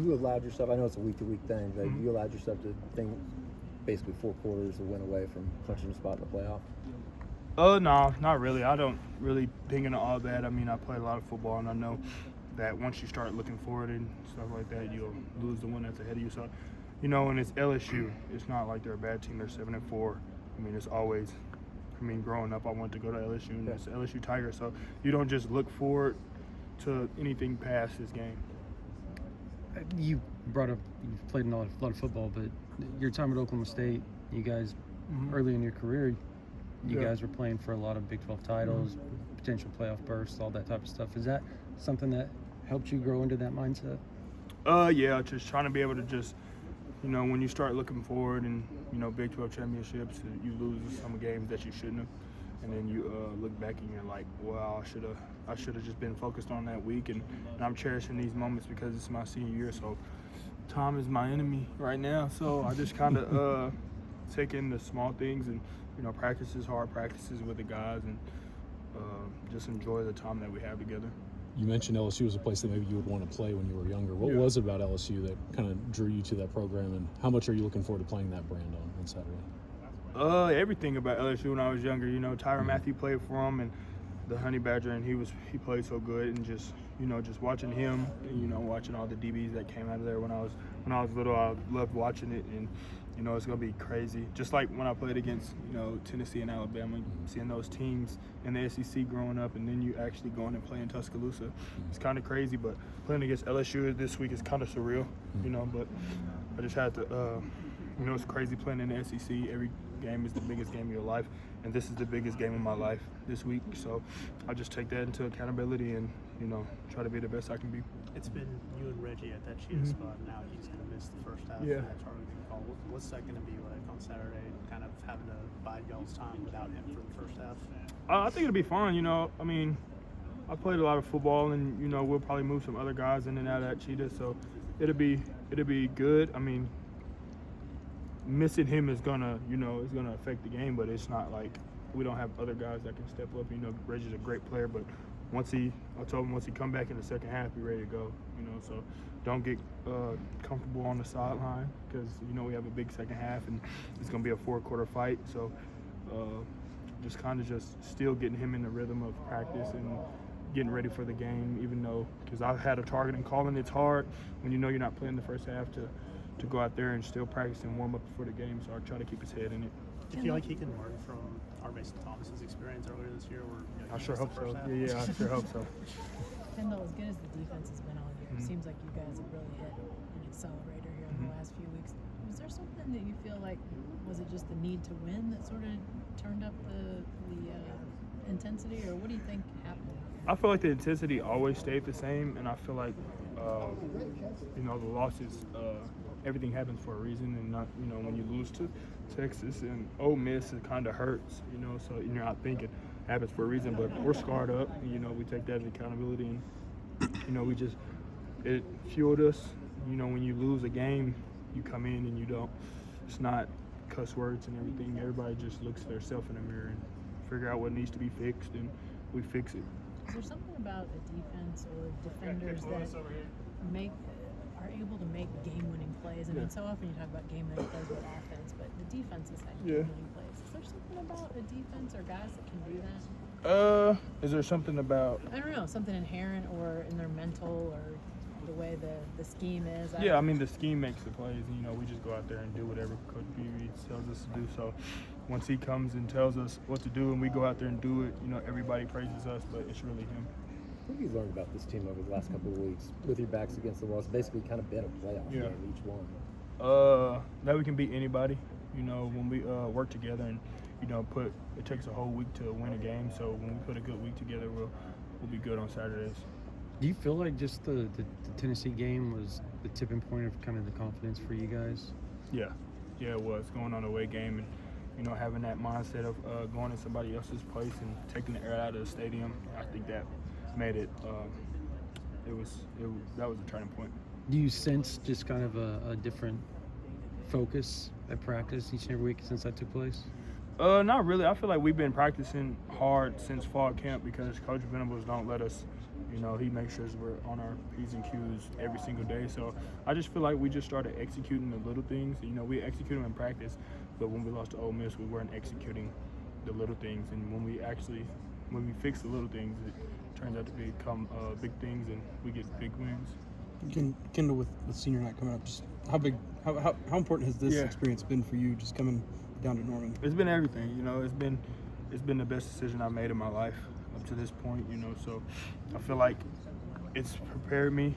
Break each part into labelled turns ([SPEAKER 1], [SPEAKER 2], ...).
[SPEAKER 1] you allowed yourself, I know it's a week-to-week thing, but you allowed yourself to think basically 4 quarters a win away from clinching a spot in the playoff?
[SPEAKER 2] No, not really. I don't really think into all that. I mean, I played a lot of football, and I know that once you start looking forward and stuff like that, you'll lose the one that's ahead of you. So, you know, when it's LSU, it's not like they're a bad team. They're 7-4. I mean, it's always. I mean, growing up, I wanted to go to LSU, and it's LSU Tigers. So you don't just look forward to anything past this game.
[SPEAKER 3] You brought up you've played in a lot of football, but your time at Oklahoma State, you guys early in your career, you guys were playing for a lot of Big 12 titles, potential playoff bursts, all that type of stuff. Is that something that helped you grow into that mindset?
[SPEAKER 2] Yeah, just trying to be able to just, you know, when you start looking forward and, you know, Big 12 championships, you lose some games that you shouldn't have. And then you look back and you're like, wow, I should have just been focused on that week. And I'm cherishing these moments because it's my senior year. So time is my enemy right now. So I just kind of take in the small things and, you know, hard practices with the guys and just enjoy the time that we have together.
[SPEAKER 4] You mentioned LSU was a place that maybe you would want to play when you were younger. What was it about LSU that kind of drew you to that program, and how much are you looking forward to playing that brand on Saturday?
[SPEAKER 2] Everything about LSU when I was younger. You know, Tyrann Mathieu played for him, and the Honey Badger, and he played so good, and just, you know, just watching him, and, you know, watching all the DBs that came out of there when I was little, I loved watching it, and, you know, it's gonna be crazy. Just like when I played against, you know, Tennessee and Alabama, seeing those teams in the SEC growing up, and then you actually going and playing Tuscaloosa. It's kind of crazy, but playing against LSU this week is kind of surreal, you know. But I just had to, you know, it's crazy playing in the SEC. Every game is the biggest game of your life, and this is the biggest game of my life this week. So I just take that into accountability and, you know, try to be the best I can be.
[SPEAKER 5] It's been you and Reggie at that cheetah spot. Now he's going to miss the first half of that targeting call. What's that going to be like on Saturday, kind of having to bide y'all's time without him for the first half?
[SPEAKER 2] I think it'll be fun, you know. I mean, I played a lot of football, and, you know, we'll probably move some other guys in and out of that cheetah, so it'll be good. I mean, missing him is gonna, you know, it's gonna affect the game, but it's not like we don't have other guys that can step up. You know, Reggie's a great player, but I told him once he come back in the second half, be ready to go. You know, so don't get comfortable on the sideline because, you know, we have a big second half and it's gonna be a 4-quarter fight. So just kind of just still getting him in the rhythm of practice and getting ready for the game, even though, because I've had a target and calling, it's hard when you know you're not playing the first half to go out there and still practice and warm up before the game. So I try to keep his head in it.
[SPEAKER 5] Do you feel like he can learn from our Mason Thomas's experience earlier this year? Where, you know,
[SPEAKER 2] I sure hope so. Yeah, I sure hope so.
[SPEAKER 6] Kendal, as good as the defense has been all year, it seems like you guys have really hit an accelerator here in the last few weeks. Was there something that you feel like, was it just the need to win that sort of turned up the intensity, or what do you think happened?
[SPEAKER 2] I feel like the intensity always stayed the same, and I feel like, you know, the losses, everything happens for a reason, and not, you know, when you lose to Texas and Ole Miss, it kind of hurts, you know, so you're not thinking it happens for a reason, but we're scarred up, and, you know, we take that as accountability, and, you know, it fueled us. You know, when you lose a game, you come in and you don't, it's not cuss words and everything. Everybody just looks at themselves in the mirror and figure out what needs to be fixed, and we fix it.
[SPEAKER 6] Is there something about a defense or defenders that are able to make game-winning plays? I mean, so often you talk about game-winning plays with offense, but the defense has had game-winning plays. Is there something about a defense or guys that can do that?
[SPEAKER 2] Is there something about?
[SPEAKER 6] I don't know, something inherent or in their mental or the way the scheme is?
[SPEAKER 2] I mean, the scheme makes the plays. You know, we just go out there and do whatever Coach Beebe tells us to do. So once he comes and tells us what to do and we go out there and do it, you know, everybody praises us, but it's really him.
[SPEAKER 1] What have you learned about this team over the last couple of weeks with your backs against the wall? It's basically kind of been a playoff game, each one.
[SPEAKER 2] That we can beat anybody, you know, when we work together and, you know, it takes a whole week to win a game. So when we put a good week together, we'll be good on Saturdays.
[SPEAKER 3] Do you feel like just the Tennessee game was the tipping point of kind of the confidence for you guys?
[SPEAKER 2] Yeah, it was going on a away game and, you know, having that mindset of going to somebody else's place and taking the air out of the stadium. I think that made it. That was a turning point.
[SPEAKER 3] Do you sense just kind of a different focus at practice each and every week since that took place?
[SPEAKER 2] Not really. I feel like we've been practicing hard since fall camp because Coach Venables don't let us. You know, he makes sure we're on our P's and Q's every single day. So I just feel like we just started executing the little things. You know, we execute them in practice, but when we lost to Ole Miss, we weren't executing the little things. And when we fix the little things, it turns out to become big things, and we get big wins.
[SPEAKER 7] Kendall, with senior night coming up, just how important has this experience been for you, just coming down to Norman?
[SPEAKER 2] It's been everything. You know, it's been the best decision I've made in my life up to this point. You know, so I feel like it's prepared me.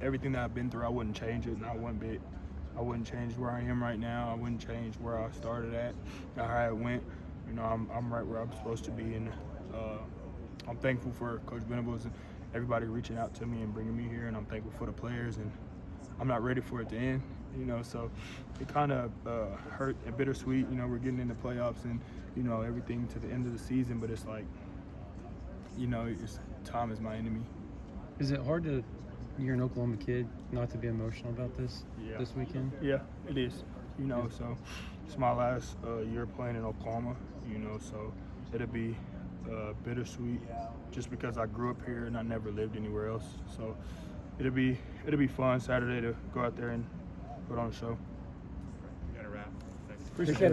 [SPEAKER 2] Everything that I've been through, I wouldn't change it, not one bit. I wouldn't change where I am right now. I wouldn't change where I started at, or how it went. You know, I'm right where I'm supposed to be, and I'm thankful for Coach Venables and everybody reaching out to me and bringing me here, and I'm thankful for the players, and I'm not ready for it to end. You know, so it kind of hurt and bittersweet. You know, we're getting in the playoffs and, you know, everything to the end of the season, but it's like, you know, time is my enemy.
[SPEAKER 3] Is it hard to, you're an Oklahoma kid, not to be emotional about this weekend?
[SPEAKER 2] Yeah, it is. You know, so it's my last year playing in Oklahoma, you know, so it'll be bittersweet just because I grew up here and I never lived anywhere else. So it'll be fun Saturday to go out there and put on a show.
[SPEAKER 8] You got to wrap. Thanks.
[SPEAKER 2] Appreciate it.